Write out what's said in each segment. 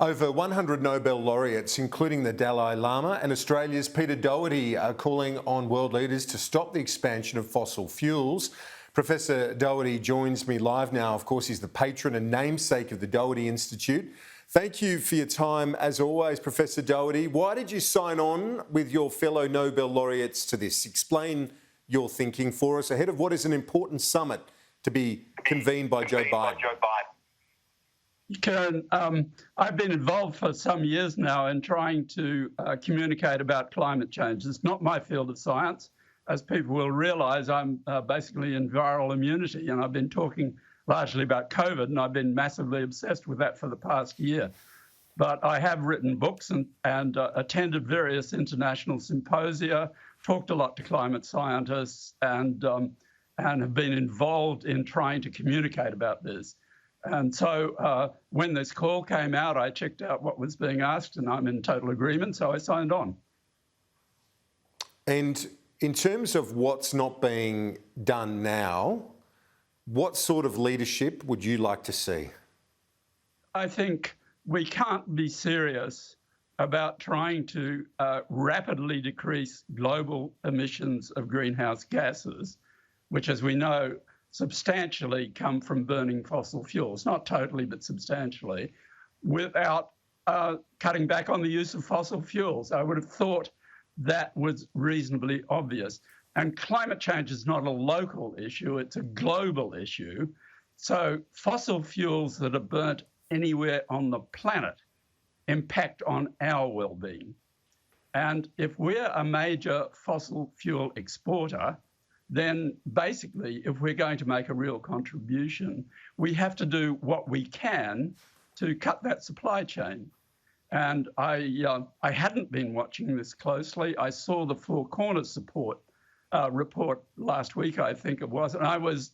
Over 100 Nobel laureates, including the Dalai Lama and Australia's Peter Doherty, are calling on world leaders to stop the expansion of fossil fuels. Professor Doherty joins me live now. Of course, he's the patron and namesake of the Doherty Institute. Thank you for your time, as always, Professor Doherty. Why did you sign on with your fellow Nobel laureates to this? Explain your thinking for us ahead of what is an important summit to be convened by Joe Biden. Karen, I've been involved for some years now in trying to communicate about climate change. It's not my field of science. As people will realise, I'm basically in viral immunity, and I've been talking largely about COVID, and I've been massively obsessed with that for the past year. But I have written books and attended various international symposia, talked a lot to climate scientists, and have been involved in trying to communicate about this. And so when this call came out, I checked out what was being asked, and I'm in total agreement, so I signed on. And in terms of what's not being done now, what sort of leadership would you like to see? I think we can't be serious about trying to rapidly decrease global emissions of greenhouse gases, which, as we know, substantially come from burning fossil fuels, not totally, but substantially, without cutting back on the use of fossil fuels. I would have thought that was reasonably obvious. And climate change is not a local issue, it's a global issue. So fossil fuels that are burnt anywhere on the planet impact on our well-being. And if we're a major fossil fuel exporter, then basically, if we're going to make a real contribution, we have to do what we can to cut that supply chain. And I hadn't been watching this closely. I saw the Four Corners report last week, I think it was, and I was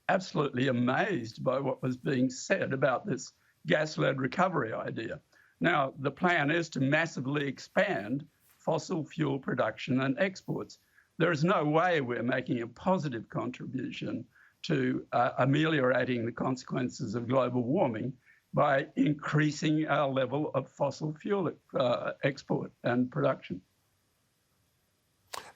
absolutely amazed by what was being said about this gas-led recovery idea. Now, the plan is to massively expand fossil fuel production and exports. There is no way we're making a positive contribution to ameliorating the consequences of global warming by increasing our level of fossil fuel export and production.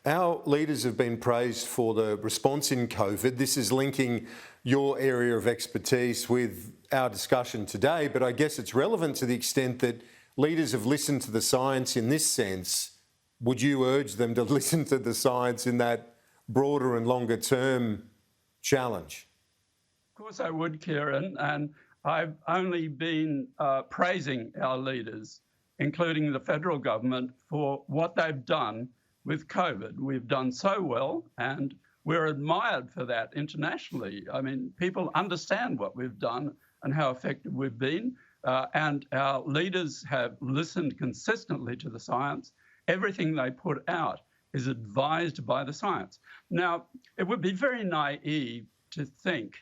Our leaders have been praised for the response in COVID. This is linking your area of expertise with our discussion today, but I guess it's relevant to the extent that leaders have listened to the science in this sense. Would you urge them to listen to the science in that broader and longer term challenge? Of course I would, Kieran, and I've only been praising our leaders, including the federal government, for what they've done with COVID. We've done so well, and we're admired for that internationally. I mean, people understand what we've done and how effective we've been, and our leaders have listened consistently to the science. Everything they put out is advised by the science. Now, it would be very naive to think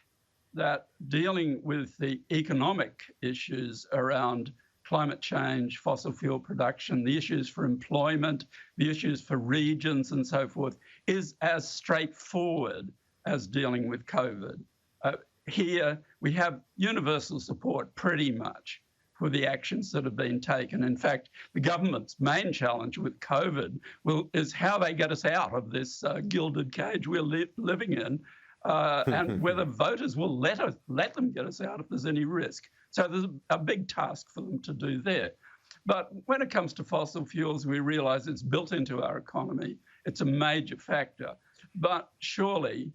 that dealing with the economic issues around climate change, fossil fuel production, the issues for employment, the issues for regions and so forth, is as straightforward as dealing with COVID. Here, we have universal support pretty much for the actions that have been taken. In fact, the government's main challenge with COVID is how they get us out of this gilded cage we're living in, and whether voters will let them get us out if there's any risk. So there's a big task for them to do there. But when it comes to fossil fuels, we realise it's built into our economy. It's a major factor. But surely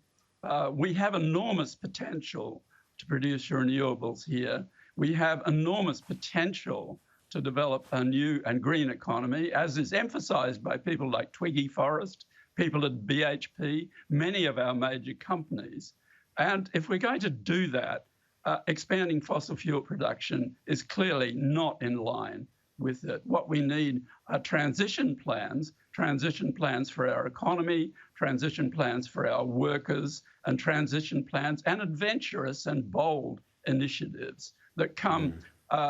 we have enormous potential to produce renewables here. We have enormous potential to develop a new and green economy, as is emphasised by people like Twiggy Forrest, people at BHP, many of our major companies. And if we're going to do that, expanding fossil fuel production is clearly not in line with it. What we need are transition plans for our economy, transition plans for our workers, and transition plans and adventurous and bold initiatives that come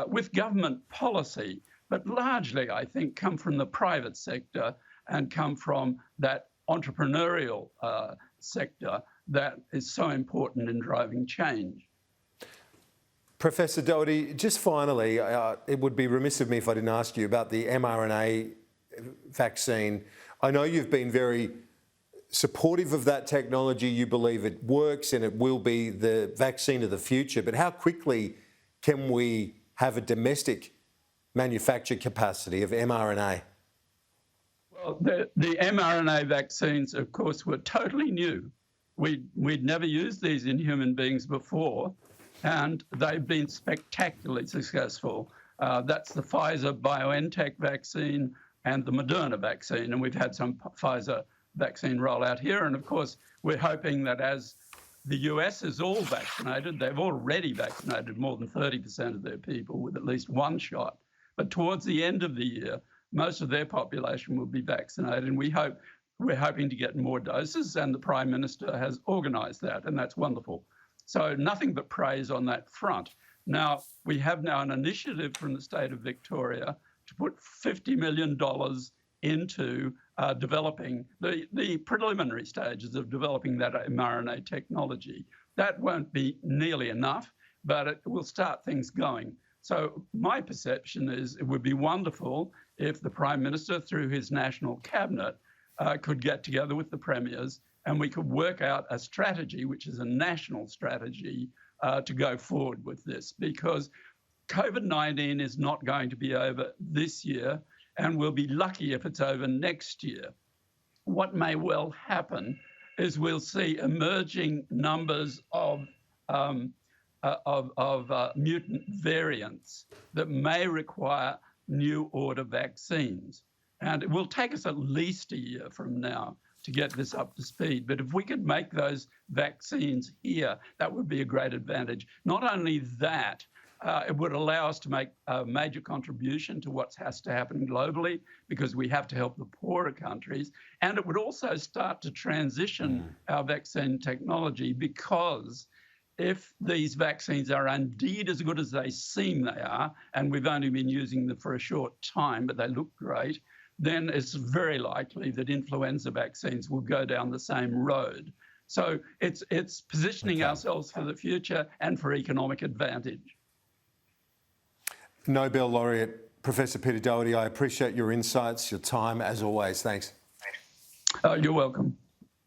with government policy, but largely, I think, come from the private sector and come from that entrepreneurial sector that is so important in driving change. Professor Doherty, just finally, it would be remiss of me if I didn't ask you about the mRNA vaccine. I know you've been very supportive of that technology. You believe it works and it will be the vaccine of the future. But how quickly can we have a domestic manufacture capacity of mRNA? Well, the mRNA vaccines, of course, were totally new. We'd never used these in human beings before, and they've been spectacularly successful. That's the Pfizer-BioNTech vaccine and the Moderna vaccine, and we've had some Pfizer vaccine rollout here. And of course, we're hoping that as the US is all vaccinated, they've already vaccinated more than 30% of their people with at least one shot. But towards the end of the year, most of their population will be vaccinated, and we're hoping to get more doses, and the Prime Minister has organised that, and that's wonderful. So nothing but praise on that front. Now, we have now an initiative from the state of Victoria to put $50 million into developing the preliminary stages of developing that mRNA technology. That won't be nearly enough, but it will start things going. So my perception is it would be wonderful if the Prime Minister, through his national cabinet, could get together with the premiers and we could work out a strategy, which is a national strategy, to go forward with this, because COVID-19 is not going to be over this year, and we'll be lucky if it's over next year. What may well happen is we'll see emerging numbers of mutant variants that may require new order vaccines. And it will take us at least a year from now to get this up to speed. But if we could make those vaccines here, that would be a great advantage. Not only that, it would allow us to make a major contribution to what has to happen globally, because we have to help the poorer countries. And it would also start to transition our vaccine technology, because if these vaccines are indeed as good as they seem they are, and we've only been using them for a short time, but they look great, then it's very likely that influenza vaccines will go down the same road. So it's positioning ourselves for the future and for economic advantage. Nobel laureate Professor Peter Doherty, I appreciate your insights, your time, as always. Thanks. You're welcome.